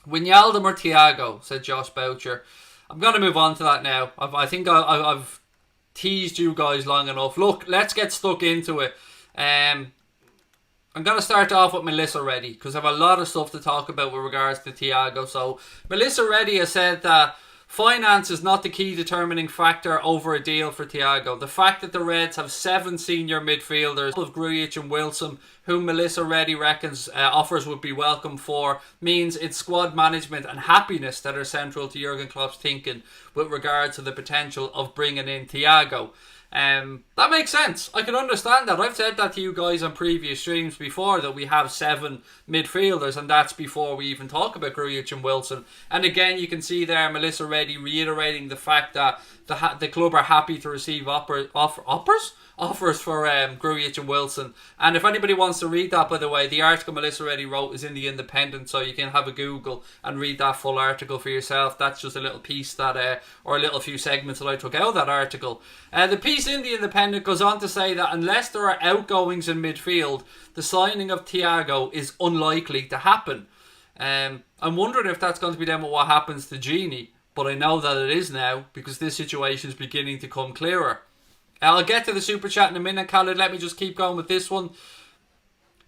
Wijnaldum or Thiago, said Josh Boucher. I'm going to move on to that now. I think I've teased you guys long enough. Look, let's get stuck into it. I'm going to start off with Melissa Reddy because I have a lot of stuff to talk about with regards to Thiago. So, Melissa Reddy has said that finance is not the key determining factor over a deal for Thiago. The fact that the Reds have 7 senior midfielders of Grujic and Wilson, whom Melissa Reddy reckons offers would be welcome for, means it's squad management and happiness that are central to Jurgen Klopp's thinking with regard to the potential of bringing in Thiago. That makes sense. I can understand that. I've said that to you guys on previous streams before, that we have 7 midfielders, and that's before we even talk about Grujic and Wilson. And again, you can see there Melissa Reddy reiterating the fact that the club are happy to receive offers for Grujic and Wilson. And if anybody wants to read that, by the way, the article Melissa Reddy wrote is in the Independent, so you can have a Google and read that full article for yourself. That's just a little piece that, or a little few segments that I took out of that article. The piece in the Independent goes on to say that unless there are outgoings in midfield, the signing of Thiago is unlikely to happen. I'm wondering if that's going to be then what happens to Genie, but I know that it is now because this situation is beginning to come clearer. I'll get to the super chat in a minute, Khaled. Let me just keep going with this one.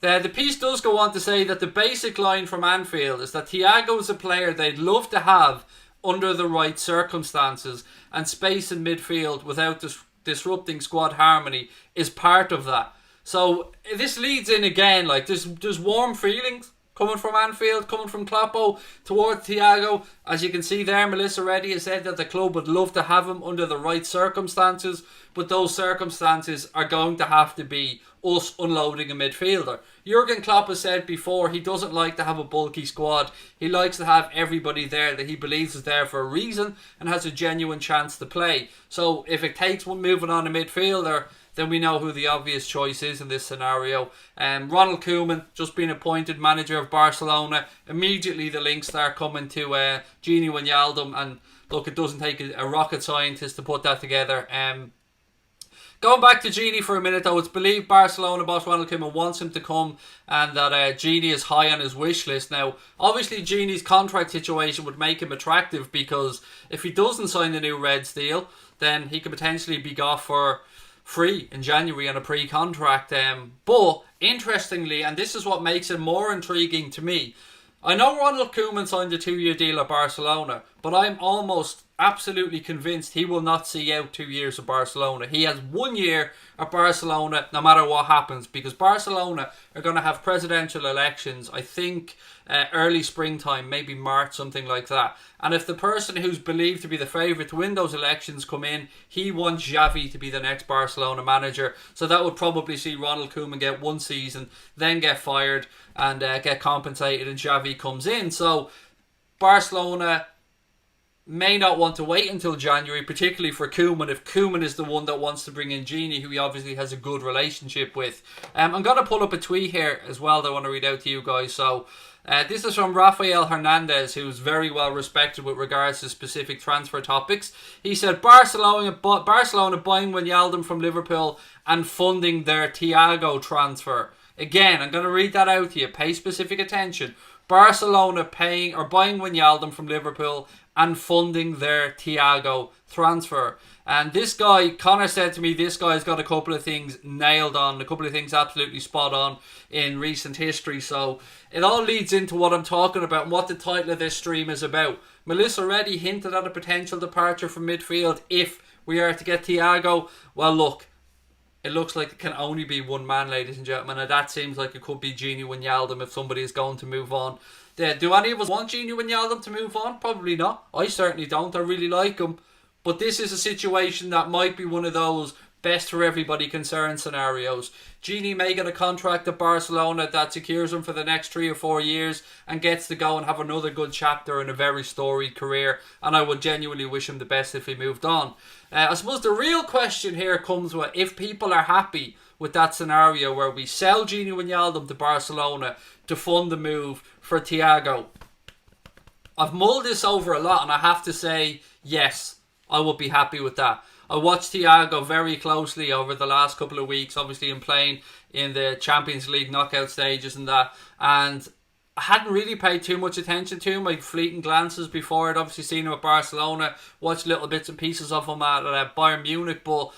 The piece does go on to say that the basic line from Anfield is that Thiago is a player they'd love to have under the right circumstances, and space in midfield without disrupting squad harmony is part of that. So this leads in again, like there's warm feelings coming from Anfield, coming from Kloppo towards Thiago. As you can see there, Melissa Reddy has said that the club would love to have him under the right circumstances, but those circumstances are going to have to be us unloading a midfielder. Jurgen Klopp has said before he doesn't like to have a bulky squad. He likes to have everybody there that he believes is there for a reason and has a genuine chance to play. So if it takes one moving on a midfielder, then we know who the obvious choice is in this scenario. Ronald Koeman just been appointed manager of Barcelona. Immediately the links start coming to Gini Wijnaldum, and look, it doesn't take a rocket scientist to put that together. Going back to Gini for a minute though, it's believed Barcelona boss Ronald Koeman wants him to come, and that Gini is high on his wish list. Now, obviously Gini's contract situation would make him attractive, because if he doesn't sign the new Reds deal, then he could potentially be off for free in January on a pre-contract. But interestingly, and this is what makes it more intriguing to me, I know Ronald Koeman signed a 2-year deal at Barcelona, but I'm almost absolutely convinced he will not see out 2 years of Barcelona. He has 1 year at Barcelona no matter what happens, because Barcelona are going to have presidential elections, I think early springtime, maybe March, something like that. And if the person who's believed to be the favourite to win those elections come in, he wants Xavi to be the next Barcelona manager. So that would probably see Ronald Koeman get 1 season, then get fired and get compensated, and Xavi comes in. So Barcelona may not want to wait until January, particularly for Koeman, if Koeman is the one that wants to bring in Gini, who he obviously has a good relationship with. I'm going to pull up a tweet here as well that I want to read out to you guys. So this is from Rafael Hernandez, who's very well respected with regards to specific transfer topics. He said, Barcelona buying Wijnaldum from Liverpool and funding their Thiago transfer. Again, I'm going to read that out to you. Pay specific attention. Barcelona buying Wijnaldum from Liverpool and funding their Thiago transfer. And this guy, Connor said to me, this guy's got a couple of things nailed on, a couple of things absolutely spot on in recent history. So it all leads into what I'm talking about and what the title of this stream is about. Melissa Reddy hinted at a potential departure from midfield if we are to get Thiago. Well, look, it looks like it can only be one man, ladies and gentlemen, and that seems like it could be Gini Wijnaldum if somebody is going to move on. Do any of us want Gini Wijnaldum to move on? Probably not. I certainly don't. I really like him. But this is a situation that might be one of those best for everybody concerned scenarios. Gini may get a contract at Barcelona that secures him for the next 3 or 4 years and gets to go and have another good chapter in a very storied career, and I would genuinely wish him the best if he moved on. I suppose the real question here comes with if people are happy with that scenario where we sell Gini Wijnaldum to Barcelona to fund the move for Thiago. I've mulled this over a lot, and I have to say, yes, I would be happy with that. I watched Thiago very closely over the last couple of weeks, obviously in playing in the Champions League knockout stages and that, and I hadn't really paid too much attention to him, like fleeting glances before. I'd obviously seen him at Barcelona, watched little bits and pieces of him at Bayern Munich, but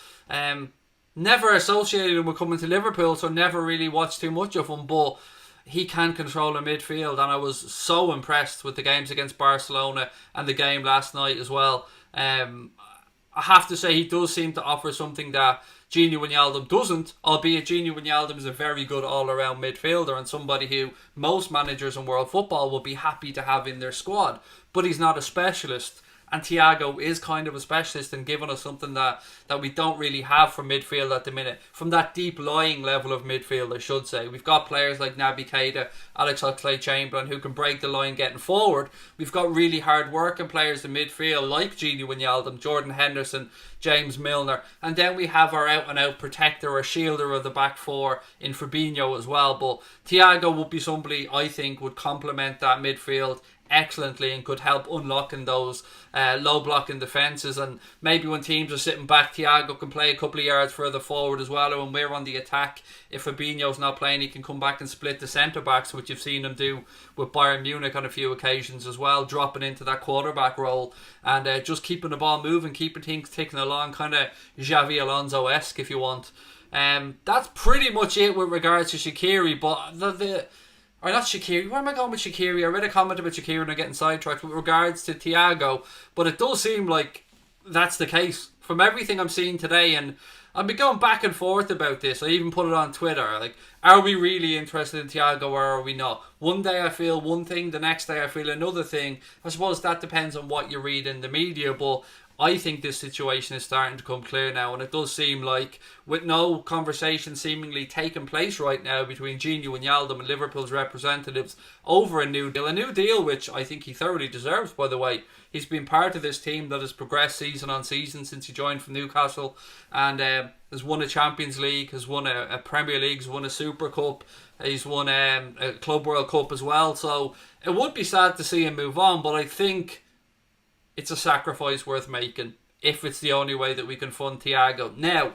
never associated him with coming to Liverpool, so never really watched too much of him. But he can control a midfield, and I was so impressed with the games against Barcelona and the game last night as well. I have to say he does seem to offer something that Gini Wijnaldum doesn't, albeit Gini Wijnaldum is a very good all-around midfielder and somebody who most managers in world football will be happy to have in their squad, but he's not a specialist. And Thiago is kind of a specialist in giving us something that we don't really have from midfield at the minute. From that deep lying level of midfield, I should say. We've got players like Naby Keita, Alex Oxlade-Chamberlain who can break the line getting forward. We've got really hard working players in midfield like Gini Wijnaldum, Jordan Henderson, James Milner. And then we have our out-and-out protector or shielder of the back four in Firmino as well. But Thiago would be somebody I think would complement that midfield excellently and could help unlocking those low blocking defences, and maybe when teams are sitting back, Thiago can play a couple of yards further forward as well, or when we're on the attack, if Fabinho's not playing, he can come back and split the centre backs, which you've seen him do with Bayern Munich on a few occasions as well, dropping into that quarterback role and just keeping the ball moving, keeping things ticking along, kind of Xavi Alonso-esque if you want. That's pretty much it with regards to Shaqiri, but or not Shaqiri. Where am I going with Shaqiri? I read a comment about Shaqiri and I'm getting sidetracked with regards to Thiago, but it does seem like that's the case from everything I'm seeing today. And I've been going back and forth about this. I even put it on Twitter. Like, are we really interested in Thiago or are we not? One day I feel one thing, the next day I feel another thing. I suppose that depends on what you read in the media, but I think this situation is starting to come clear now, and it does seem like, with no conversation seemingly taking place right now between Gini Wijnaldum and Liverpool's representatives over a new deal which I think he thoroughly deserves, by the way. He's been part of this team that has progressed season on season since he joined from Newcastle, and has won a Champions League, has won a Premier League, has won a Super Cup, he's won a Club World Cup as well, so it would be sad to see him move on, but I think it's a sacrifice worth making if it's the only way that we can fund Thiago. Now,